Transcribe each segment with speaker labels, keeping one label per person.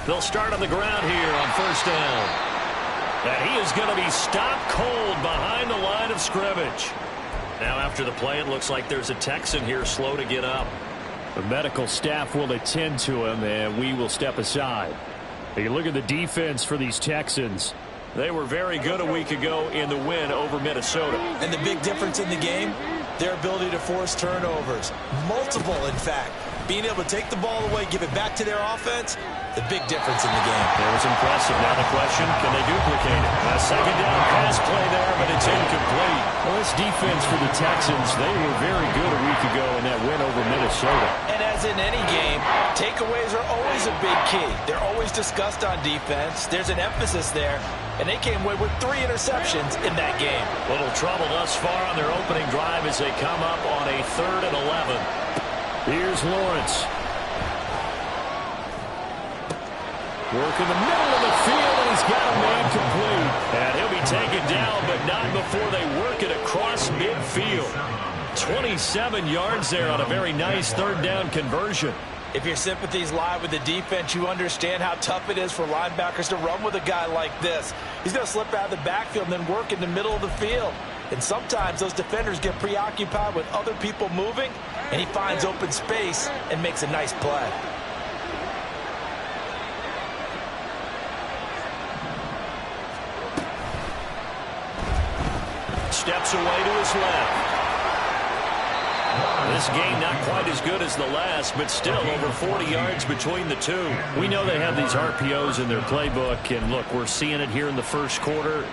Speaker 1: They'll start on the ground here on first down. And he is going to be stopped cold behind the line of scrimmage. Now after the play, it looks like there's a Texan here slow to get up.
Speaker 2: The medical staff will attend to him, and we will step aside. You look at the defense for these Texans.
Speaker 1: They were very good a week ago in the win over Minnesota.
Speaker 3: And the big difference in the game, their ability to force turnovers. Multiple, in fact. Being able to take the ball away, give it back to their offense, the big difference in the game.
Speaker 1: It was impressive. Now the question, can they duplicate it? A second down pass play there, but it's incomplete.
Speaker 2: Well, this defense for the Texans, they were very good a week ago in that win over Minnesota.
Speaker 3: And as in any game, takeaways are always a big key. They're always discussed on defense. There's an emphasis there. And they came away with 3 interceptions in that game.
Speaker 1: Little trouble thus far on their opening drive as they come up on a 3rd and 11.
Speaker 2: Here's Lawrence. Working the middle of the field, and he's got a man complete.
Speaker 1: And he'll be taken down, but not before they work it across midfield. 27 yards there on a very nice 3rd down conversion.
Speaker 3: If your sympathies lie with the defense, you understand how tough it is for linebackers to run with a guy like this. He's going to slip out of the backfield and then work in the middle of the field. And sometimes those defenders get preoccupied with other people moving, and he finds open space and makes a nice play.
Speaker 1: Steps away to his left. This game not quite as good as the last, but still over 40 yards between the two.
Speaker 2: We know they have these RPOs in their playbook, and look, we're seeing it here in the first quarter.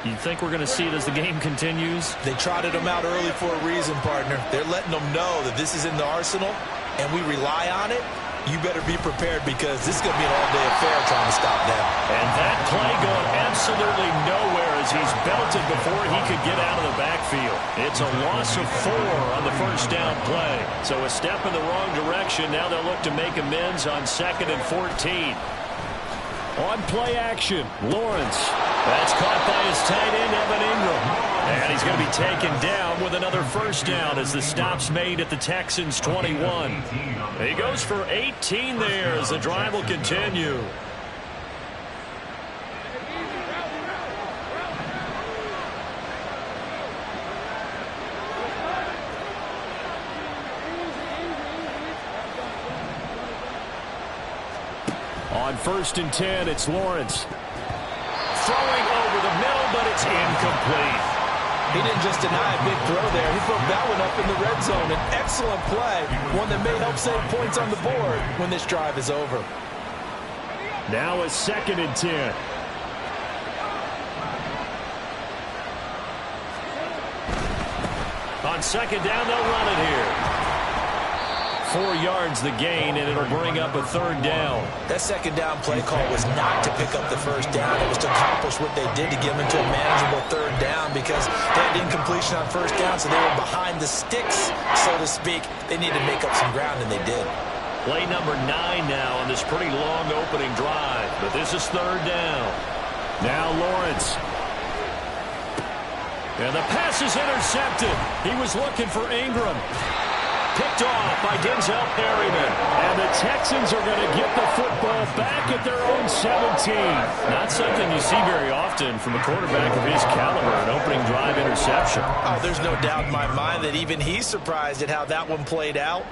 Speaker 2: You think we're going to see it as the game continues?
Speaker 3: They trotted them out early for a reason, partner. They're letting them know that this is in the arsenal, and we rely on it. You better be prepared because this is going to be an all-day affair trying to stop them.
Speaker 1: And that play going absolutely nowhere as he's belted before he could get out of the backfield. It's a loss of 4 on the first down play. So a step in the wrong direction. Now they'll look to make amends on 2nd and 14.
Speaker 2: On play action, Lawrence.
Speaker 1: That's caught by his tight end, Evan Ingram. And he's going to be taken down with another first down as the stop's made at the Texans' 21. He goes for 18 there as the drive will continue.
Speaker 2: On 1st and 10, it's Lawrence.
Speaker 1: Throwing over the middle, but it's incomplete.
Speaker 3: He didn't just deny a big throw there. He broke that one up in the red zone. An excellent play, one that may help save points on the board when this drive is over.
Speaker 2: Now a 2nd and 10.
Speaker 1: On 2nd down, they'll run it here. 4 yards the gain, and it'll bring up a 3rd down.
Speaker 3: That 2nd down play call was not to pick up the first down. It was to accomplish what they did to get them into a manageable 3rd down because they had incompletion on first down, so they were behind the sticks, so to speak. They needed to make up some ground, and they did.
Speaker 1: Play number 9 now on this pretty long opening drive, but this is 3rd down.
Speaker 2: Now Lawrence.
Speaker 1: And the pass is intercepted. He was looking for Ingram. Picked off by Denzel Perryman.
Speaker 2: And the Texans are going to get the football back at their own 17.
Speaker 1: Not something you see very often from a quarterback of his caliber, an opening drive interception.
Speaker 3: Oh, there's no doubt in my mind that even he's surprised at how that one played out.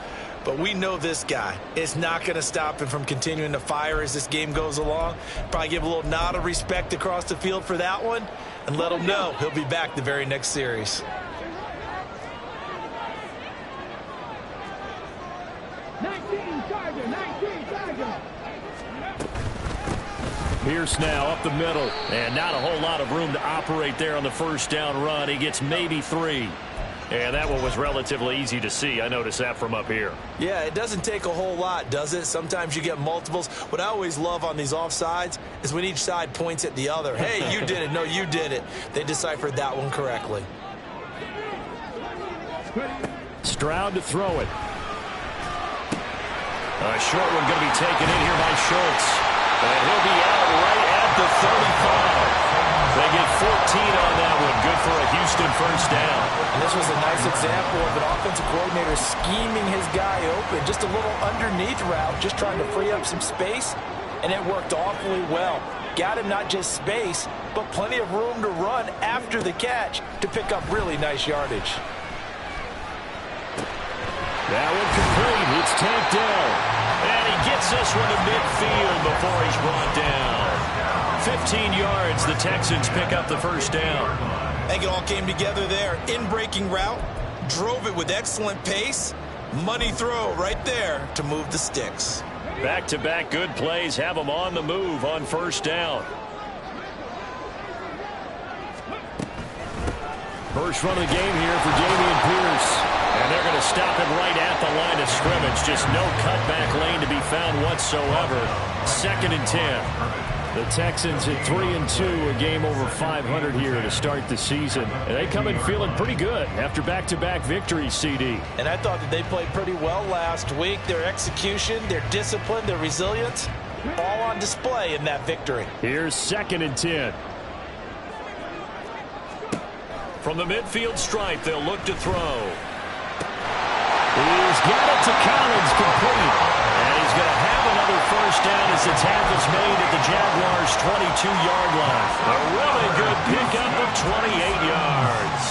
Speaker 3: But we know this guy is not going to stop him from continuing to fire as this game goes along. Probably give a little nod of respect across the field for that one and let him know he'll be back the very next series.
Speaker 2: Pierce now up the middle.
Speaker 1: And not a whole lot of room to operate there on the first down run. He gets maybe 3. And that one was relatively easy to see. I noticed that from up here.
Speaker 3: Yeah, it doesn't take a whole lot, does it? Sometimes you get multiples. What I always love on these offsides is when each side points at the other. Hey, you did it. No, you did it. They deciphered that one correctly.
Speaker 2: Stroud to throw it.
Speaker 1: A short one going to be taken in here by Schultz. And he'll be out right at the 35. They get 14 on that one. Good for a Houston first down.
Speaker 3: And this was a nice example of an offensive coordinator scheming his guy open. Just a little underneath route, just trying to free up some space. and it worked awfully well. Got him not just space, but plenty of room to run after the catch to pick up really nice yardage.
Speaker 1: That one complete. It's tapped down. And he gets this one to midfield before he's brought down. 15 yards, the Texans pick up the first down.
Speaker 4: I think it all came together there. In-breaking route, drove it with excellent pace. Money throw right there to move the sticks.
Speaker 1: Back-to-back good plays have them on the move on first down. First run of the game here for Dameon Pierce. And they're going to stop him right at the line of scrimmage. Just no cutback lane to be found whatsoever. 2nd and 10.
Speaker 2: The Texans at 3-2, a game over 500 here to start the season. And they come in feeling pretty good after back-to-back victories, CD.
Speaker 3: And I thought that they played pretty well last week. Their execution, their discipline, their resilience, all on display in that victory.
Speaker 2: Here's 2nd and 10.
Speaker 1: From the midfield stripe, they'll look to throw.
Speaker 2: He's got it to Collins, complete.
Speaker 1: And he's going to have another first down as the tackle's made at the Jaguars' 22-yard line. A really good pickup of 28 yards.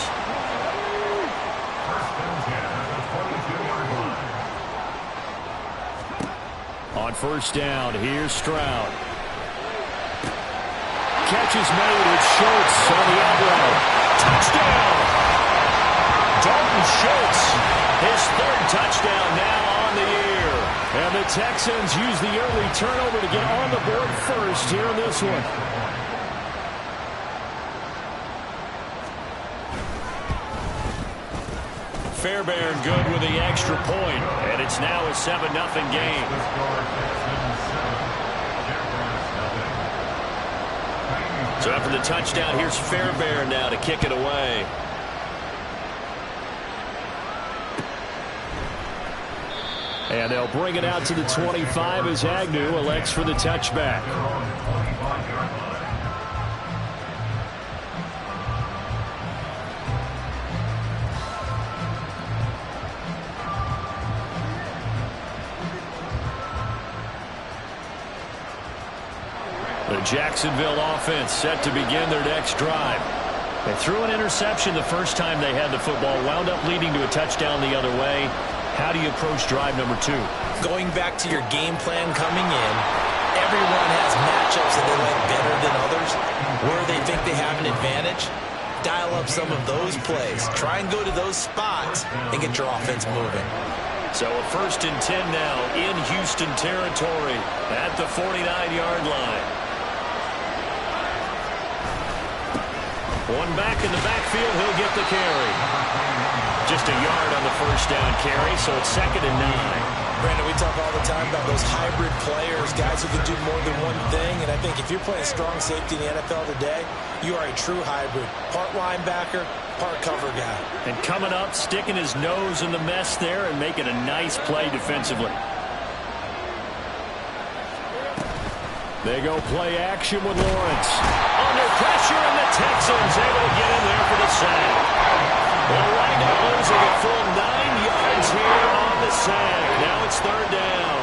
Speaker 2: On first down, here's Stroud. Catch is made. It's Schultz on the end route.
Speaker 1: Touchdown! Dalton Schultz, his 3rd touchdown now on the year.
Speaker 2: And the Texans use the early turnover to get on the board first here in this one.
Speaker 1: Fairbairn good with the extra point, and it's now a 7-0 game. So after the touchdown, here's Fairbairn now to kick it away.
Speaker 2: And they'll bring it out to the 25 as Agnew elects for the touchback.
Speaker 1: The Jacksonville offense set to begin their next drive.
Speaker 2: They threw an interception the first time they had the football, wound up leading to a touchdown the other way. How do you approach drive number 2?
Speaker 4: Going back to your game plan coming in, everyone has matchups that they like better than others. Where they think they have an advantage, dial up some of those plays. Try and go to those spots and get your offense moving.
Speaker 1: So a 1st and 10 now in Houston territory at the 49-yard line. One back in the backfield, he'll get the carry. Just a yard on the first down carry, so it's 2nd and 9.
Speaker 3: Brandon, we talk all the time about those hybrid players, guys who can do more than one thing. And I think if you're playing strong safety in the NFL today, you are a true hybrid. Part linebacker, part cover guy.
Speaker 1: And coming up, sticking his nose in the mess there and making a nice play defensively.
Speaker 2: They go play action with Lawrence.
Speaker 1: Under pressure, and the Texans able to get in there for the sack. Well, right now losing a full 9 yards here on the sack. Now it's 3rd down.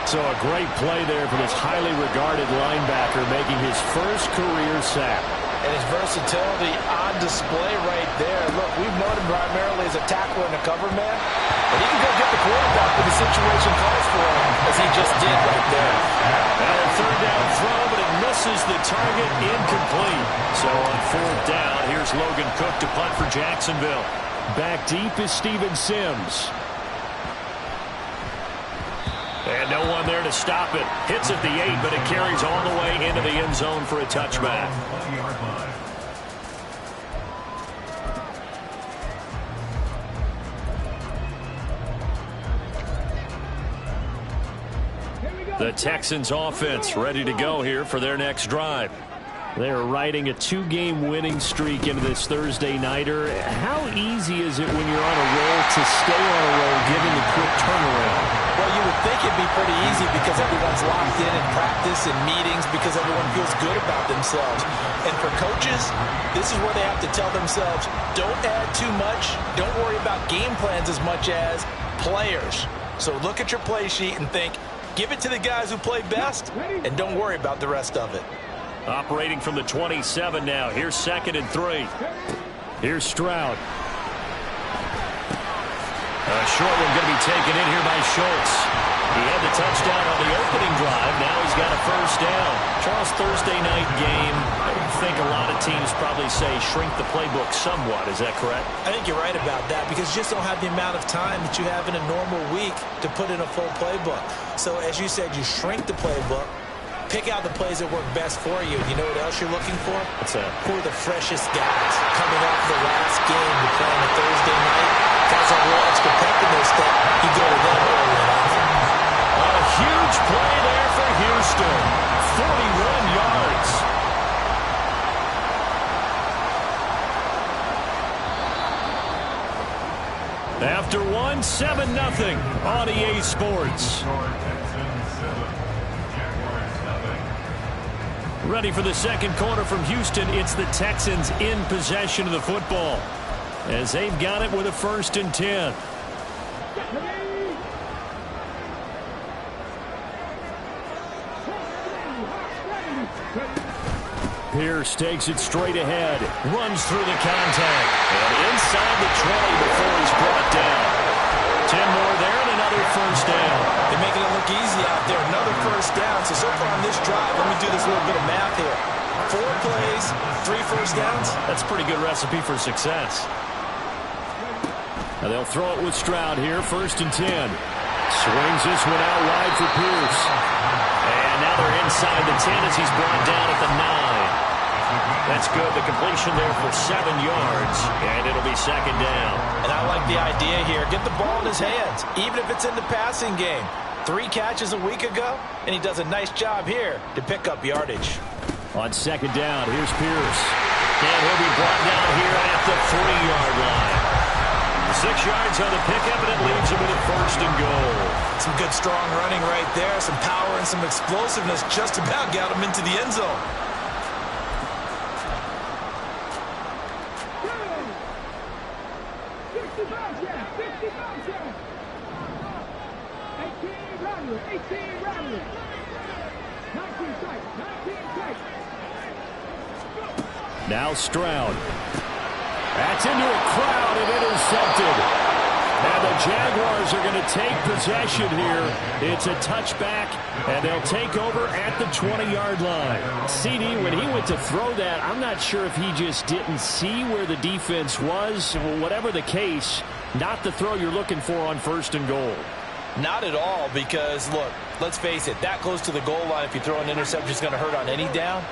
Speaker 2: So a great play there for this highly regarded linebacker making his first career sack.
Speaker 3: And his versatility on display right there. Look, we've known him primarily as a tackler and a cover man, but he can go get the quarterback when the situation calls for him, as he just did right there.
Speaker 1: And a 3rd down throw, but it misses the target, incomplete. So on 4th down, here's Logan Cook to punt for Jacksonville.
Speaker 2: Back deep is Steven Sims.
Speaker 1: And no one there to stop it. Hits at the 8, but it carries all the way into the end zone for a touchback. The Texans offense ready to go here for their next drive.
Speaker 2: They are riding a 2-game winning streak into this Thursday nighter. How easy is it when you're on a roll to stay on a roll given the quick turnaround?
Speaker 3: Well, you would think it'd be pretty easy because everyone's locked in practice and meetings because everyone feels good about themselves. And for coaches, this is where they have to tell themselves, don't add too much. Don't worry about game plans as much as players. So look at your play sheet and think, Give it to the guys who play best, and don't worry about the rest of it.
Speaker 1: Operating from the 27 now. Here's 2nd and 3.
Speaker 2: Here's Stroud.
Speaker 1: A short one going to be taken in here by Schultz. He had the touchdown on the opening drive. Now he's got a first down. Charles, Thursday night game. I think a lot of teams probably say shrink the playbook somewhat. Is that correct?
Speaker 3: I think you're right about that because you just don't have the amount of time that you have in a normal week to put in a full playbook. So as you said, you shrink the playbook. Pick out the plays that work best for you. You know what else you're looking for?
Speaker 1: What's that?
Speaker 3: Who are the freshest guys coming off the last game to play on a Thursday night? Guys have a little extra pep in their step. You go to them early and often.
Speaker 1: A huge play there for Houston. 41 yards. After one, 7-0 on EA Sports. Ready for the second quarter from Houston. It's the Texans in possession of the football as they've got it with a 1st and 10. Pierce takes it straight ahead, runs through the contact, and inside the 20 before he's brought down. 10 more there and another first down.
Speaker 3: They're making it look easy out there. Another first down. So far on this drive, let me do this little bit of math here. 4 plays, 3 first downs.
Speaker 1: That's a pretty good recipe for success. Now they'll throw it with Stroud here, 1st and 10. Swings this one out wide for Pierce. And now they're inside the 10 as he's brought down at the 9. That's good. The completion there for 7 yards, and it'll be 2nd down.
Speaker 3: And I like the idea here. Get the ball in his hands, even if it's in the passing game. 3 catches a week ago, and he does a nice job here to pick up yardage.
Speaker 1: On 2nd down, here's Pierce. And he'll be brought down here at the 3-yard line. 6 yards on the pickup, and it leaves him with a 1st and goal.
Speaker 3: Some good, strong running right there. Some power and some explosiveness just about got him into the end zone.
Speaker 1: Now Stroud. That's into a crowd and intercepted. And the Jaguars are going to take possession here. It's a touchback, and they'll take over at the 20-yard line. CD, when he went to throw that, I'm not sure if he just didn't see where the defense was. Whatever the case, not the throw you're looking for on 1st and goal.
Speaker 3: Not at all, because, look, let's face it, that close to the goal line, if you throw an interception, it's going to hurt on any down.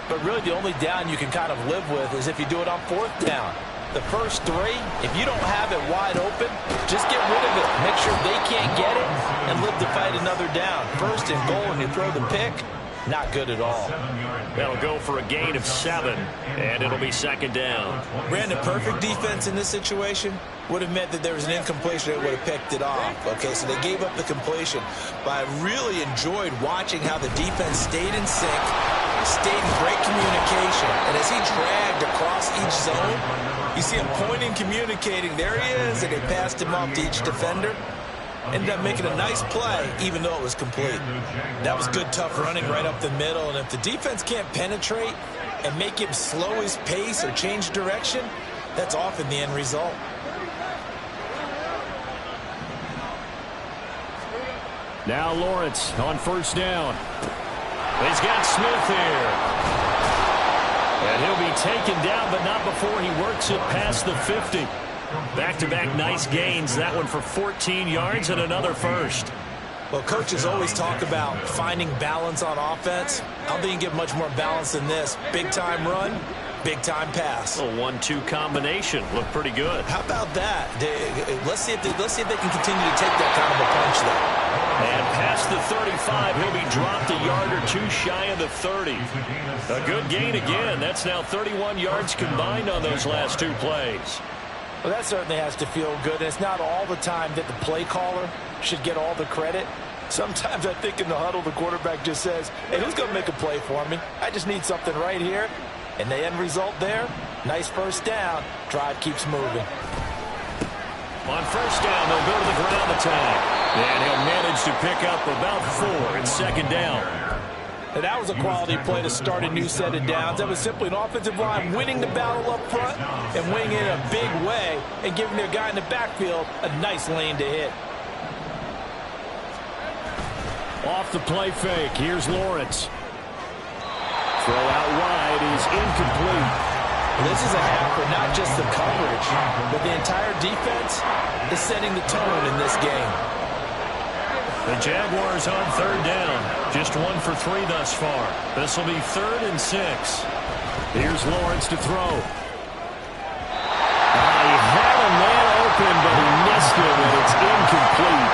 Speaker 3: But really the only down you can kind of live with is if you do it on 4th down. The first 3, if you don't have it wide open, just get rid of it. Make sure they can't get it and live to fight another down. 1st and goal and you throw the pick, not good at all.
Speaker 1: That'll go for a gain of 7, and it'll be 2nd down.
Speaker 3: Brandon, perfect defense in this situation would have meant that there was an incompletion that would have picked it off. Okay, so they gave up the completion. But I really enjoyed watching how the defense stayed in sync, stayed in great communication. And as he dragged across each zone, you see him pointing, communicating. There he is, and they passed him off to each defender. Ended up making a nice play, even though it was complete. That was good, tough running right up the middle. And if the defense can't penetrate and make him slow his pace or change direction, that's often the end result.
Speaker 1: Now Lawrence on 1st down. He's got Smith here. And he'll be taken down, but not before he works it past the 50. Back-to-back nice gains. That one for 14 yards and another 1st.
Speaker 3: Well, coaches always talk about finding balance on offense. I don't think you get much more balance than this. Big-time run, big-time pass.
Speaker 1: A 1-2 combination. Looked pretty good.
Speaker 3: How about that? Let's see if they can continue to take that kind of a punch there.
Speaker 1: And past the 35, he'll be dropped a yard or 2 shy of the 30. A good gain again. That's now 31 yards combined on those last 2 plays.
Speaker 3: Well, that certainly has to feel good. And it's not all the time that the play caller should get all the credit. Sometimes I think in the huddle, the quarterback just says, hey, who's going to make a play for me? I just need something right here. And the end result there, nice 1st down. Drive keeps moving.
Speaker 1: On 1st down, they'll go to the ground attack. And he'll manage to pick up about 4 in second down.
Speaker 3: And that was a quality play to start a new set of downs. That was simply an offensive line winning the battle up front and winning it in a big way and giving their guy in the backfield a nice lane to hit.
Speaker 2: Off the play fake. Here's Lawrence. Throw out wide is incomplete.
Speaker 3: This is a half for not just the coverage, but the entire defense is setting the tone in this game.
Speaker 1: The Jaguars on third down. Just 1 for 3 thus far. This will be 3rd and 6.
Speaker 2: Here's Lawrence to throw. He had a man open, but he missed it, and it's incomplete.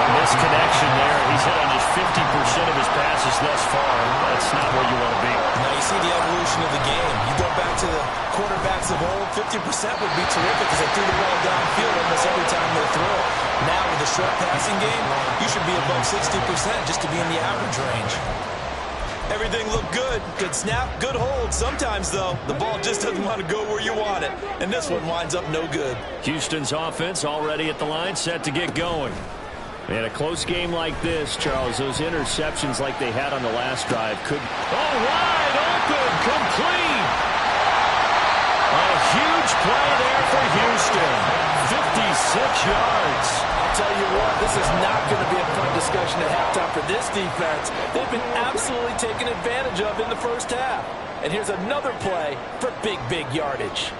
Speaker 1: A misconnection there. He's hit on just 50% of his passes thus far. That's not where you want to be.
Speaker 4: Now you see the evolution of the game. You go back to the quarterbacks of old, 50% would be terrific because they threw the ball downfield almost every time they throw it. Now with the short passing game, you should be above 60% just to be in the average range. Everything looked good. Good snap, good hold. Sometimes, though, the ball just doesn't want to go where you want it. And this one winds up no good.
Speaker 1: Houston's offense already at the line, set to get going.
Speaker 2: In a close game like this, Charles, those interceptions like they had on the last drive could...
Speaker 1: Oh, wide open, complete. A huge play there for Houston. 56 yards.
Speaker 3: I'll tell you what, this is not going to be a fun discussion at halftime for this defense. They've been absolutely taken advantage of in the first half. And here's another play for big yardage.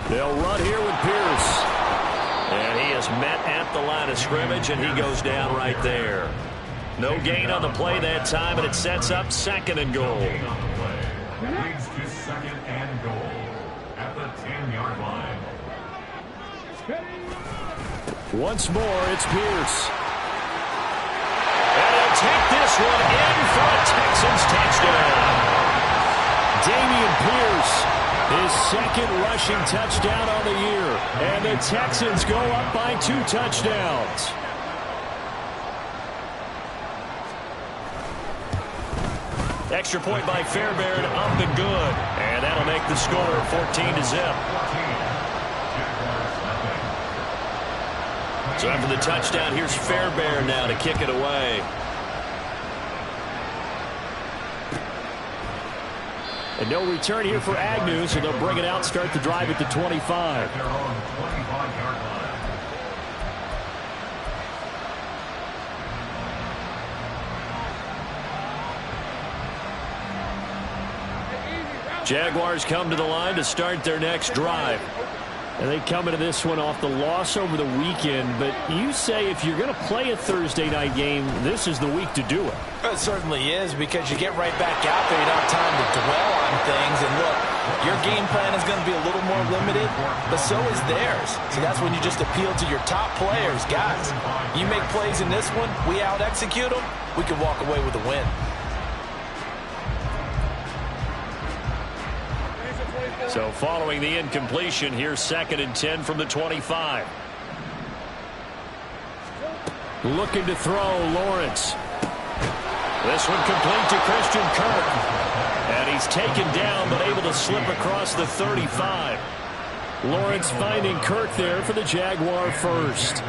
Speaker 1: They'll run here with Pierce. And he is met at the line of scrimmage, and he goes down right there. No gain on the play that time, and it sets up 2nd and goal.
Speaker 5: Leads to 2nd and goal at the 10-yard line.
Speaker 2: Once more, it's Pierce.
Speaker 1: And he'll take this one in for a Texans touchdown.
Speaker 2: Dameon Pierce, his 2nd rushing touchdown on the year. And the Texans go up by 2 touchdowns.
Speaker 1: Extra point by Fairbairn, up and good. And that'll make the score 14-0. So after the touchdown, here's Fairbairn now to kick it away.
Speaker 2: And no return here for Agnew, so they'll bring it out, start the drive at the 25.
Speaker 5: They're on the 25-yard line.
Speaker 1: Jaguars come to the line to start their next drive.
Speaker 2: And they come into this one off the loss over the weekend. But you say if you're going to play a Thursday night game, this is the week to do it.
Speaker 3: It certainly is, because you get right back out there. You don't have time to dwell on things. And look, your game plan is going to be a little more limited, but so is theirs. So that's when you just appeal to your top players. Guys, you make plays in this one, we out-execute them, we can walk away with a win.
Speaker 1: So following the incompletion, here's 2nd and 10 from the 25.
Speaker 2: Looking to throw, Lawrence.
Speaker 1: This one complete to Christian Kirk. And he's taken down but able to slip across the 35.
Speaker 2: Lawrence finding Kirk there for the Jaguar first.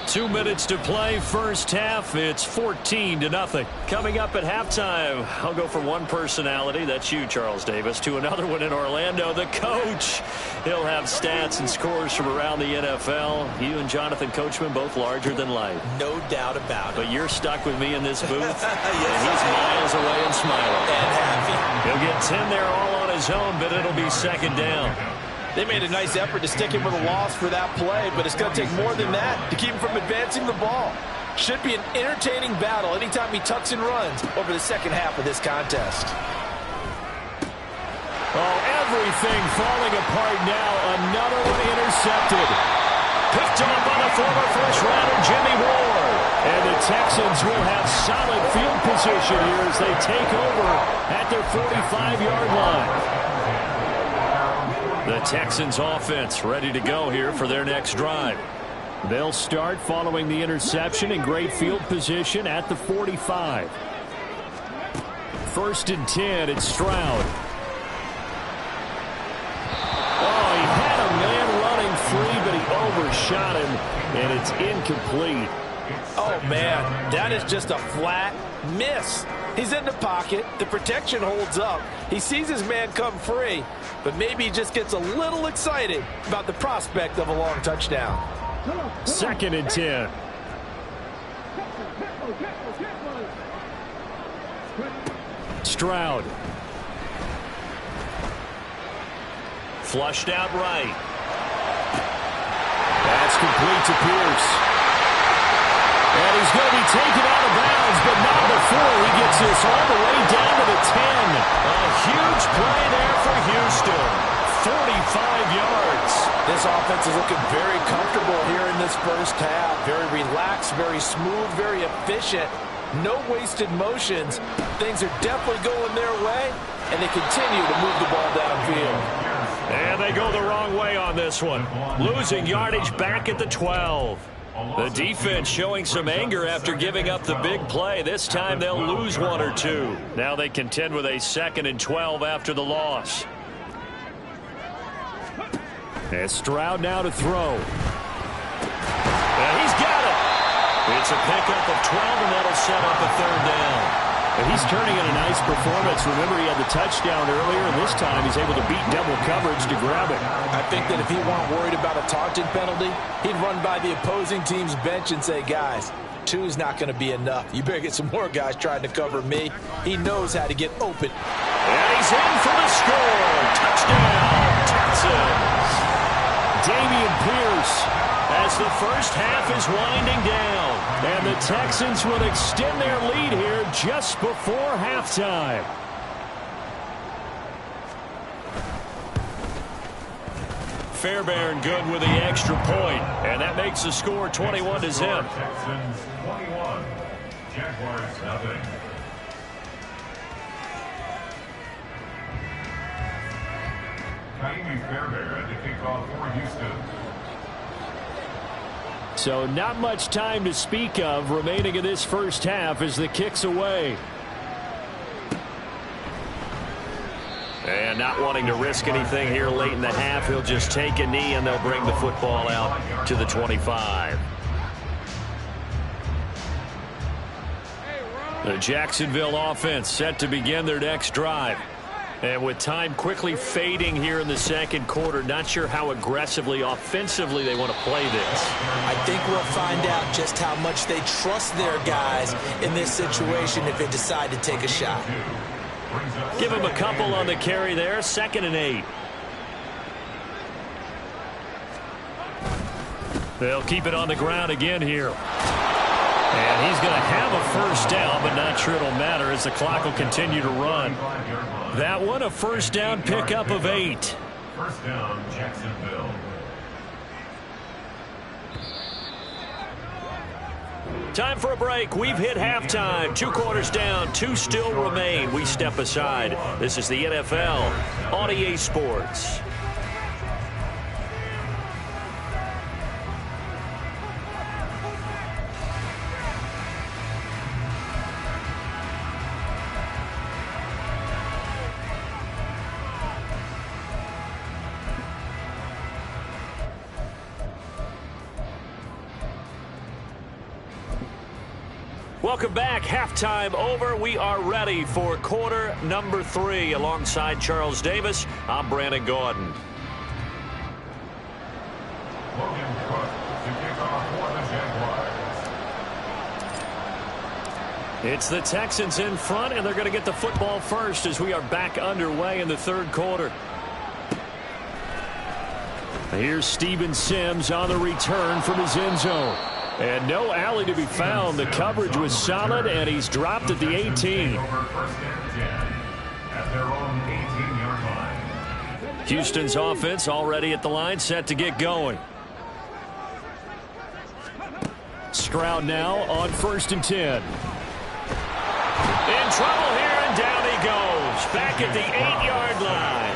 Speaker 1: 2 minutes to play, first half. It's 14-0. Coming up at halftime, I'll go from one personality, that's you, Charles Davis, to another one in Orlando, the coach. He'll have stats and scores from around the NFL. You and Jonathan Coachman both larger than life.
Speaker 4: No doubt about it.
Speaker 1: But you're stuck with me in this booth.
Speaker 4: Yes,
Speaker 1: and he's miles away and smiling.
Speaker 4: And happy.
Speaker 1: He'll get 10 there all on his own, but it'll be 2nd down.
Speaker 3: They made a nice effort to stick him with a loss for that play, but it's going to take more than that to keep him from advancing the ball. Should be an entertaining battle anytime he tucks and runs over the second half of this contest.
Speaker 2: Oh, everything falling apart now. Another one intercepted.
Speaker 1: Picked up by the former first-rounder Jimmy Ward.
Speaker 2: And the Texans will have solid field position here as they take over at their 45-yard line.
Speaker 1: The Texans offense ready to go here for their next drive.
Speaker 2: They'll start following the interception in great field position at the 45. 1st and 10, it's Stroud. Oh, he had a man running free, but he shot him, and it's incomplete.
Speaker 3: Oh, man, that is just a flat miss. He's in the pocket. The protection holds up. He sees his man come free, but maybe he just gets a little excited about the prospect of a long touchdown.
Speaker 2: 2nd and 10. Stroud.
Speaker 1: Flushed out right. That's complete to Pierce. And he's going to be taken out of bounds, but not before he gets this all the way down to the 10. A huge play there for Houston. 45 yards.
Speaker 3: This offense is looking very comfortable here in this first half. Very relaxed, very smooth, very efficient. No wasted motions. Things are definitely going their way, and they continue to move the ball downfield.
Speaker 1: And they go the wrong way on this one. Losing yardage back at the 12. The defense showing some anger after giving up the big play. This time they'll lose 1 or 2. Now they contend with a 2nd and 12 after the loss.
Speaker 2: And Stroud now to throw.
Speaker 1: And he's got it. It's a pickup of 12, and that'll set up a 3rd down.
Speaker 2: And he's turning in a nice performance. Remember, he had the touchdown earlier, and this time he's able to beat double coverage to grab it.
Speaker 3: I think that if he weren't worried about a taunting penalty, he'd run by the opposing team's bench and say, guys, 2 is not going to be enough. You better get some more guys trying to cover me. He knows how to get open.
Speaker 1: And he's in for the score. Touchdown, Texans.
Speaker 2: Dameon Pierce.
Speaker 1: As the first half is winding down.
Speaker 2: And the Texans will extend their lead here just before halftime.
Speaker 1: Fairbairn good with the extra point, and that makes the score 21-0.
Speaker 5: Texans 21, Jaguars nothing. Ka'imi Fairbairn to kick off for Houston.
Speaker 2: So not much time to speak of remaining in this first half as the kick's away.
Speaker 1: And not wanting to risk anything here late in the half, he'll just take a knee and they'll bring the football out to the 25. The Jacksonville offense set to begin their next drive. And with time quickly fading here in the second quarter, not sure how aggressively, offensively they want to play this.
Speaker 4: I think we'll find out just how much they trust their guys in this situation if they decide to take a shot.
Speaker 1: Give him a couple on the carry there, 2nd and 8. They'll keep it on the ground again here. And he's going to have a first down, but not sure it'll matter as the clock will continue to run. That one, a first down pickup of 8.
Speaker 5: First down, Jacksonville.
Speaker 1: Time for a break. We've hit halftime. 2 quarters down, 2 still remain. We step aside. This is the NFL on EA Sports. Welcome back. Halftime over. We are ready for quarter number 3. Alongside Charles Davis, I'm Brandon Gaudin.
Speaker 5: Logan Cook to kick off for the Jaguars.
Speaker 1: It's the Texans in front, and they're going to get the football first as we are back underway in the third quarter. Here's Steven Sims on the return from his end zone. And no alley to be found. The coverage was solid, and he's dropped at the 18.
Speaker 5: Over 1st and 10 at their own 18-yard line.
Speaker 1: Houston's offense already at the line, set to get going.
Speaker 2: Stroud now on 1st and 10.
Speaker 1: In trouble here, and down he goes. Back at the 8-yard line.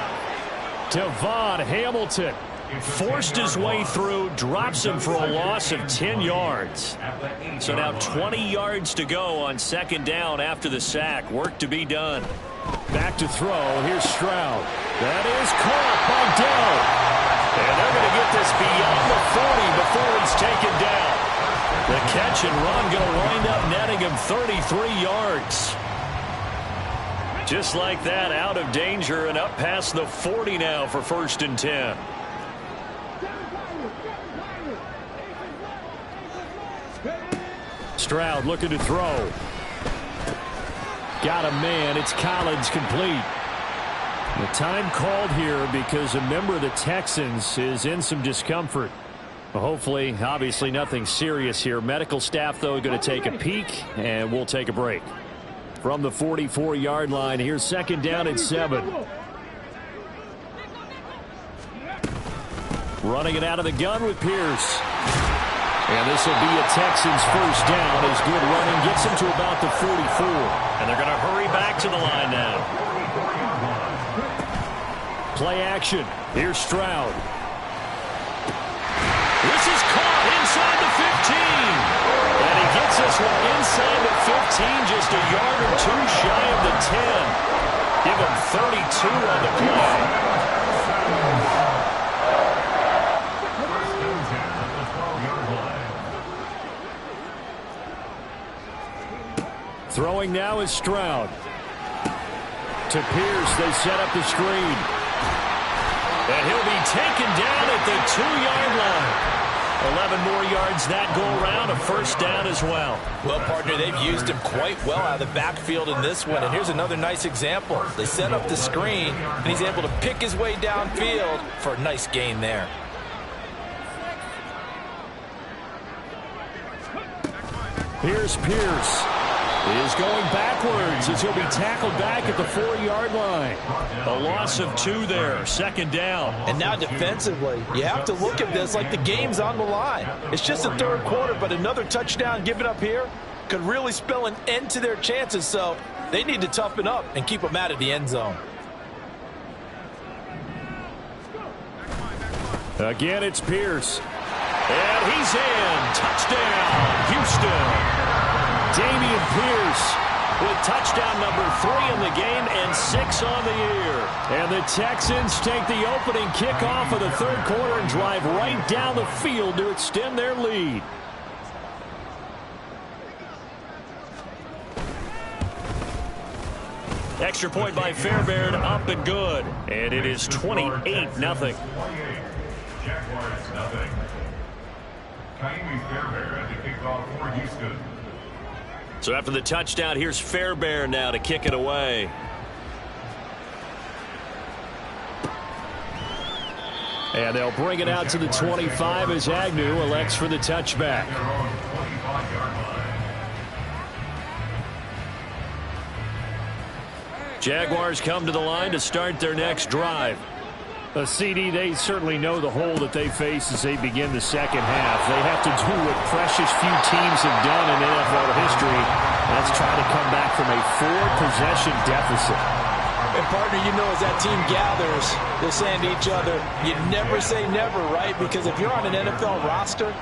Speaker 2: Devon Hamilton forced his way through, drops him for a loss of 10 yards.
Speaker 1: So now 20 yards to go on 2nd down after the sack. Work to be done.
Speaker 2: Back to throw. Here's Stroud. That is caught by Dell.
Speaker 1: And they're going to get this beyond the 40 before he's taken down. The catch and run going to wind up netting him 33 yards. Just like that, out of danger and up past the 40 now for 1st and 10. Stroud looking to throw. Got a man. It's Collins complete. The time called here because a member of the Texans is in some discomfort. Well, hopefully, obviously nothing serious here. Medical staff, though, going to take a peek, and we'll take a break. From the 44-yard line, here's 2nd down and 7. Running it out of the gun with Pierce. And this will be a Texans 1st down as good running gets him to about the 44. And they're going to hurry back to the line now. Play action. Here's Stroud. This is caught inside the 15. And he gets this one inside the 15, just a yard or two shy of the 10. Give him 32 on the play. Throwing now is Stroud. To Pierce, they set up the screen. And he'll be taken down at the 2-yard line. 11 more yards that go around, a 1st down as well.
Speaker 3: Well, partner, they've used him quite well out of the backfield in this one. And here's another nice example. They set up the screen, and he's able to pick his way downfield for a nice gain there.
Speaker 2: Here's Pierce. He is going backwards as he'll be tackled back at the 4-yard line.
Speaker 1: A loss of 2 there, 2nd down.
Speaker 3: And now defensively, you have to look at this like the game's on the line. It's just the 3rd quarter, but another touchdown given up here could really spell an end to their chances. So they need to toughen up and keep them out of the end zone.
Speaker 2: Again, it's Pierce.
Speaker 1: And he's in. Touchdown, Houston.
Speaker 2: Dameon Pierce
Speaker 1: with touchdown number 3 in the game and 6 on the year.
Speaker 2: And the Texans take the opening kickoff of the 3rd quarter and drive right down the field to extend their lead.
Speaker 1: Extra point by Fairbairn, up and good. And it is 28-0.
Speaker 5: Jaguars nothing. Ka'imi Fairbairn at the kickoff for Houston.
Speaker 1: So after the touchdown, here's Fairbairn now to kick it away.
Speaker 2: And they'll bring it out to the 25 as Agnew elects for the touchback.
Speaker 1: Jaguars come to the line to start their next drive.
Speaker 2: CD, they certainly know the hole that they face as they begin the 2nd half. They have to do what precious few teams have done in NFL history. That's try to come back from a 4-possession deficit.
Speaker 3: And partner, you know, as that team gathers, they're saying to each other, you never say never, right? Because if you're on an NFL roster,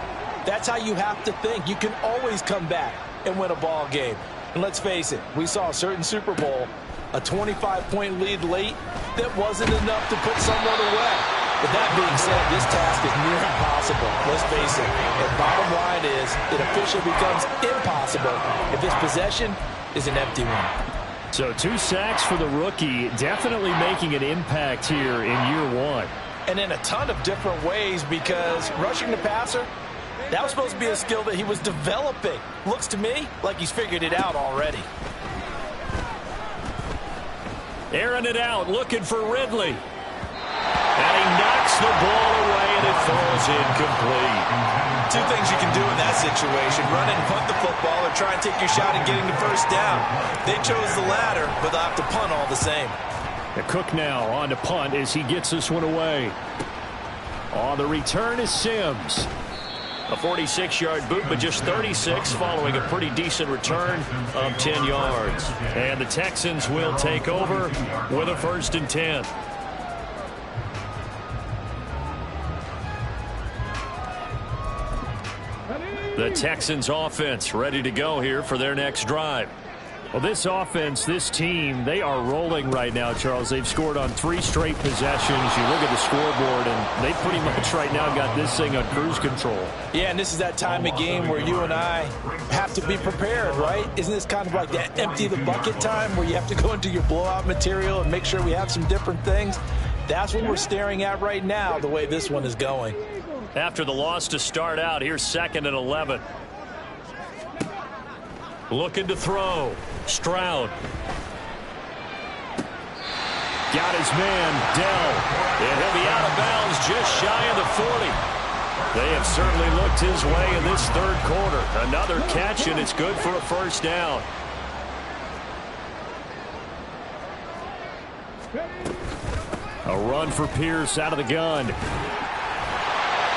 Speaker 3: that's how you have to think. You can always come back and win a ball game. And let's face it, we saw a certain Super Bowl, a 25-point lead late, that wasn't enough to put someone away. But that being said, this task is near impossible. Let's face it. And bottom line is, it officially becomes impossible if this possession is an empty one.
Speaker 2: So 2 sacks for the rookie, definitely making an impact here in year 1.
Speaker 3: And in a ton of different ways, because rushing the passer, that was supposed to be a skill that he was developing. Looks to me like he's figured it out already.
Speaker 1: Airing it out, looking for Ridley. And he knocks the ball away, and it falls incomplete.
Speaker 3: 2 things you can do in that situation: run and punt the football, or try and take your shot at getting the 1st down. They chose the latter, but they'll have to punt all the same.
Speaker 2: The Cook now on to punt as he gets this one away. On the return is Sims.
Speaker 1: A 46-yard boot, but just 36 following a pretty decent return of 10 yards. And the Texans will take over with a 1st and 10. The Texans offense ready to go here for their next drive.
Speaker 2: Well, this offense, this team, they are rolling right now, Charles. They've scored on 3 straight possessions. You look at the scoreboard, and they pretty much right now got this thing on cruise control.
Speaker 3: Yeah, and this is that time of game where you and I have to be prepared, right? Isn't this kind of like that empty the bucket time where you have to go into your blowout material and make sure we have some different things? That's what we're staring at right now, the way this one is going.
Speaker 1: After the loss to start out, here's 2nd and 11. Looking to throw. Stroud.
Speaker 2: Got his man, Dell.
Speaker 1: And he'll be out of bounds just shy of the 40. They have certainly looked his way in this 3rd quarter. Another catch, and it's good for a first down.
Speaker 2: A run for Pierce out of the gun.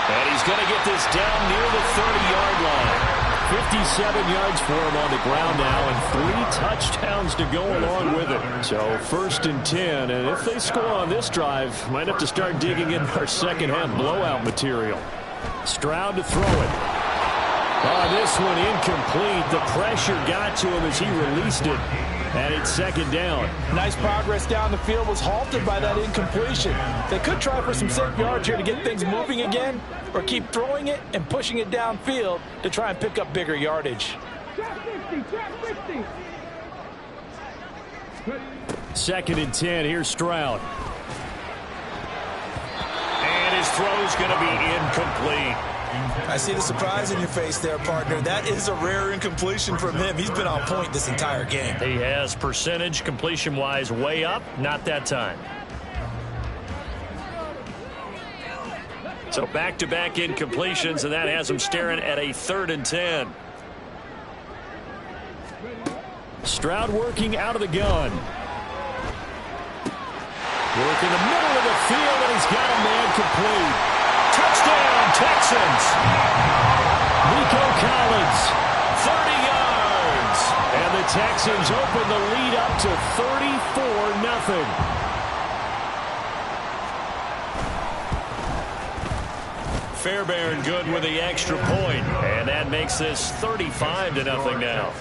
Speaker 1: And he's going to get this down near the 30-yard line.
Speaker 2: 57 yards for him on the ground now, and 3 touchdowns to go along with it. So 1st and 10, and if they score on this drive, might have to start digging in our second-half blowout material. Stroud to throw it. Oh, this one incomplete. The pressure got to him as he released it, and it's 2nd down.
Speaker 3: Nice progress down the field, was halted by that incompletion. They could try for some safe yards here to get things moving again, or keep throwing it and pushing it downfield to try and pick up bigger yardage.
Speaker 2: 2nd and 10, here's Stroud.
Speaker 1: And his throw's going to be incomplete.
Speaker 4: I see the surprise in your face there, partner. That is a rare incompletion from him. He's been on point this entire game.
Speaker 1: He has percentage completion-wise way up, not that time. So back-to-back incompletions, and that has him staring at a 3rd and 10.
Speaker 2: Stroud working out of the gun. Work in the middle of the field, and he's got a man complete.
Speaker 1: Touchdown, Texans!
Speaker 2: Nico Collins.
Speaker 1: 30 yards!
Speaker 2: And the Texans open the lead up to 34-0.
Speaker 1: Fairbairn good with the extra point, and that makes this 35-0 now.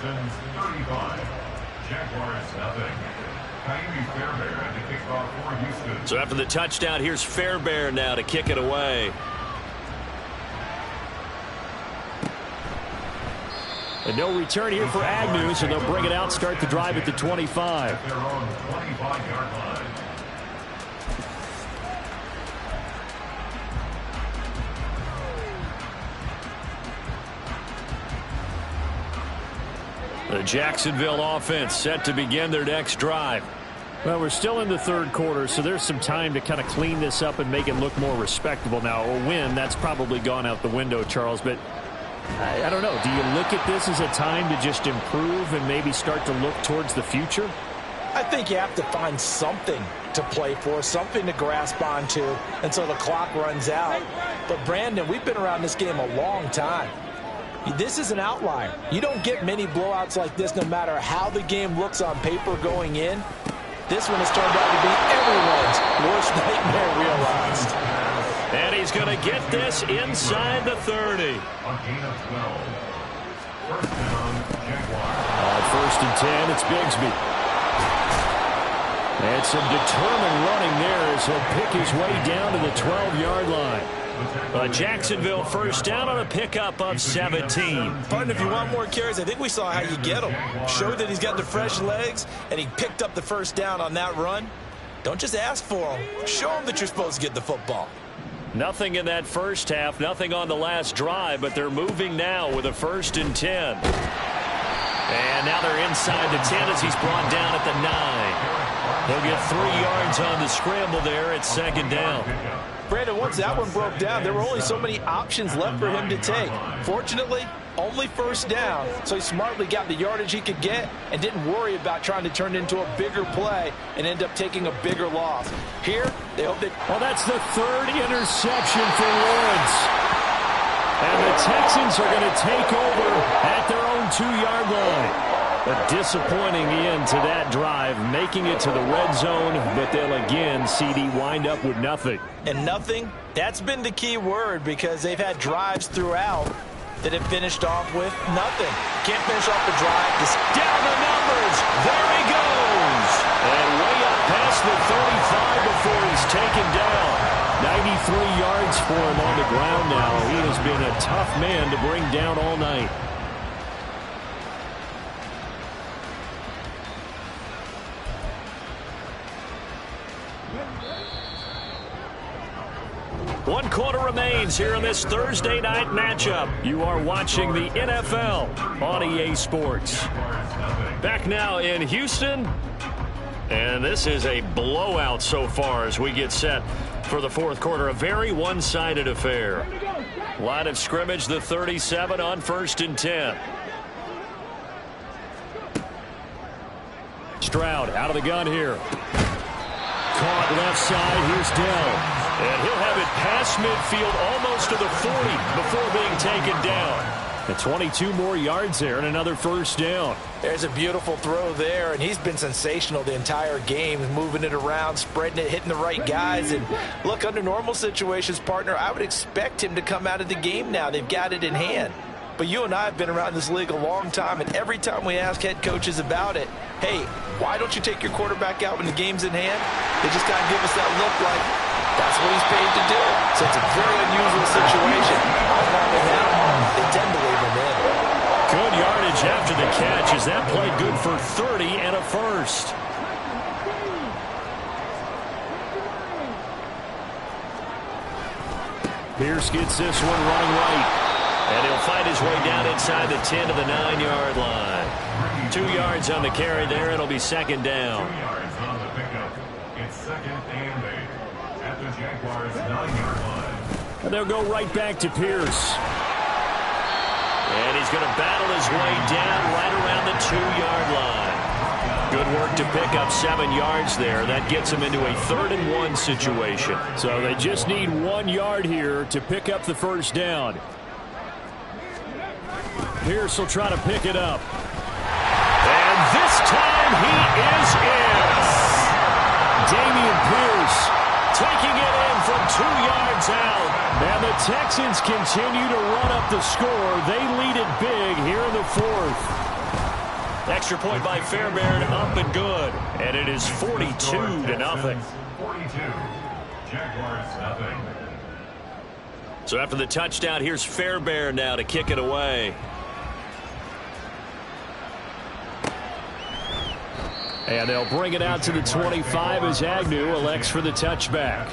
Speaker 1: So after the touchdown, here's Fairbairn now to kick it away.
Speaker 2: And no return here for Agnew, so they'll bring it out, start the drive at the 25.
Speaker 1: The Jacksonville offense set to begin their next drive.
Speaker 2: Well, we're still in the 3rd quarter, so there's some time to kind of clean this up and make it look more respectable. Now, a win, that's probably gone out the window, Charles, but I don't know. Do you look at this as a time to just improve and maybe start to look towards the future?
Speaker 3: I think you have to find something to play for, something to grasp onto until the clock runs out. But, Brandon, we've been around this game a long time. This is an outlier. You don't get many blowouts like this no matter how the game looks on paper going in. This one has turned out to be everyone's worst nightmare realized.
Speaker 1: And he's going to get this inside the 30.
Speaker 2: First and 10, it's Bigsby. And some determined running there as he'll pick his way down to the 12-yard line.
Speaker 1: A Jacksonville first down on a pickup of 17.
Speaker 4: Partner, if you want more carries, I think we saw how you get them. Showed that he's got the fresh legs, and he picked up the first down on that run. Don't just ask for them. Show them that you're supposed to get the football.
Speaker 1: Nothing in that first half, nothing on the last drive, but they're moving now with a 1st and 10. And now they're inside the 10 as he's brought down at the 9. He'll get 3 yards on the scramble there at 2nd down.
Speaker 3: Brandon, once that one broke down, there were only so many options left for him to take. Fortunately, only first down, so he smartly got the yardage he could get and didn't worry about trying to turn it into a bigger play and end up taking a bigger loss. Here, they hope that...
Speaker 2: Well, that's the 3rd interception for Lawrence. And the Texans are going to take over at their own 2-yard line. A disappointing end to that drive, making it to the red zone, but they'll again, CD, wind up with nothing.
Speaker 3: And nothing, that's been the key word because they've had drives throughout that it finished off with nothing. Can't finish off the drive.
Speaker 1: Down the numbers. There he goes. And way up past the 35 before he's taken down.
Speaker 2: 93 yards for him on the ground now. He has been a tough man to bring down all night.
Speaker 1: One quarter remains here in this Thursday night matchup. You are watching the NFL on EA Sports. Back now in Houston. And this is a blowout so far as we get set for the fourth quarter. A very one-sided affair. Line of scrimmage, the 37 on 1st and 10. Stroud out of the gun here. Caught left side. Here's Dell. And he'll have it past midfield almost to the 40 before being taken down.
Speaker 2: And 22 more yards there and another first down.
Speaker 3: There's a beautiful throw there, and he's been sensational the entire game, moving it around, spreading it, hitting the right guys. And look, under normal situations, partner, I would expect him to come out of the game now. They've got it in hand. But you and I have been around this league a long time, and every time we ask head coaches about it, hey, why don't you take your quarterback out when the game's in hand? They just kind of give us that look like that's what he's paid to do. So it's a very unusual situation. I'll call it now. They tend to leave him in.
Speaker 1: Good yardage after the catch as that played good for 30 and a first.
Speaker 2: Pierce gets this one running right.
Speaker 1: And he'll fight his way down inside the 10 to the 9-yard line. 2 yards on the carry there. It'll be second down.
Speaker 5: 2 yards on the pickup. It's 2nd and 8 at the Jaguars' 9-yard line.
Speaker 2: And they'll go right back to Pierce.
Speaker 1: And he's going to battle his way down right around the 2-yard line. Good work to pick up 7 yards there. That gets him into a 3rd and 1 situation.
Speaker 2: So they just need 1 yard here to pick up the first down. Pierce will try to pick it up.
Speaker 1: And this time he is in.
Speaker 2: Dameon Pierce
Speaker 1: Taking it in from 2 yards out.
Speaker 2: And the Texans continue to run up the score. They lead it big here in the 4th.
Speaker 1: Extra point by Fairbairn, up and good. And it is 42-0.
Speaker 5: 42. Jaguars nothing.
Speaker 1: So after the touchdown, here's Fairbairn now to kick it away.
Speaker 2: And they'll bring it out to the 25 as Agnew elects for the touchback.